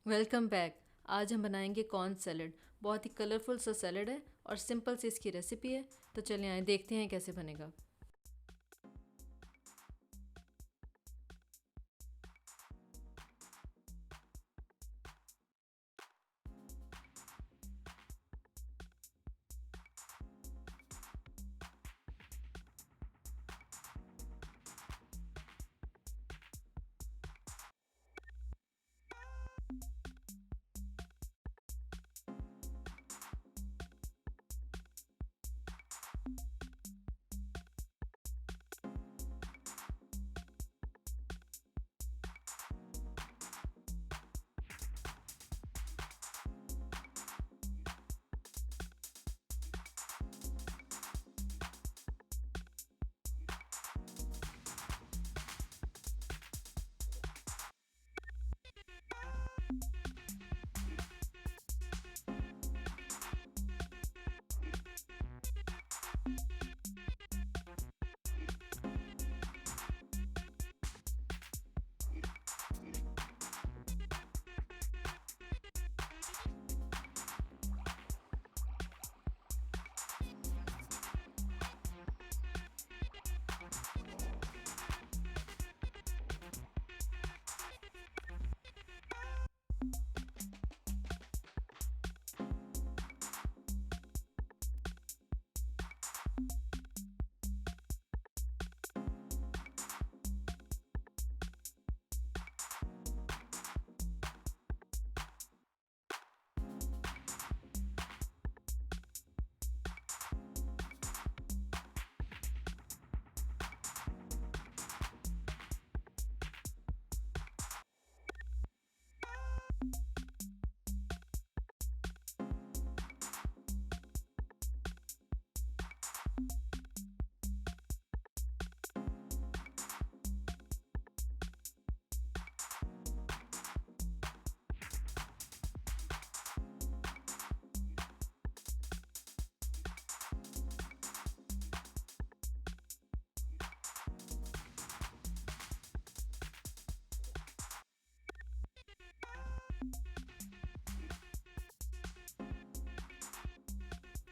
Welcome back. आज हम बनाएंगे कॉर्न सैलड। बहुत ही कलरफुल सा सैलड है और सिंपल सी इसकी रेसिपी है। तो चलिए आए देखते हैं कैसे बनेगा।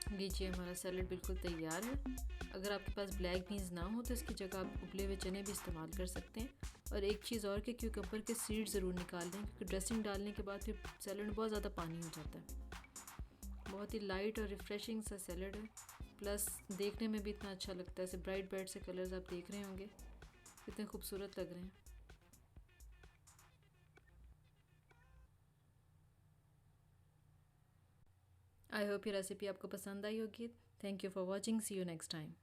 लीजिए, हमारा सैलड बिल्कुल तैयार है। अगर आपके पास ब्लैक बीन्स ना हो तो इसकी जगह आप उबले हुए चने भी इस्तेमाल कर सकते हैं। और एक चीज़ और कि क्यूकम्बर के सीड ज़रूर निकाल लें, क्योंकि ड्रेसिंग डालने के बाद फिर सैलड में बहुत ज़्यादा पानी हो जाता है। बहुत ही लाइट और रिफ़्रेशिंग सा सैलड है, प्लस देखने में भी इतना अच्छा लगता है। ऐसे ब्राइट ब्राइट से कलर्स आप देख रहे होंगे, कितने खूबसूरत लग रहे हैं। आई होप ये रेसिपी आपको पसंद आई होगी। Thank you for watching. See you next time.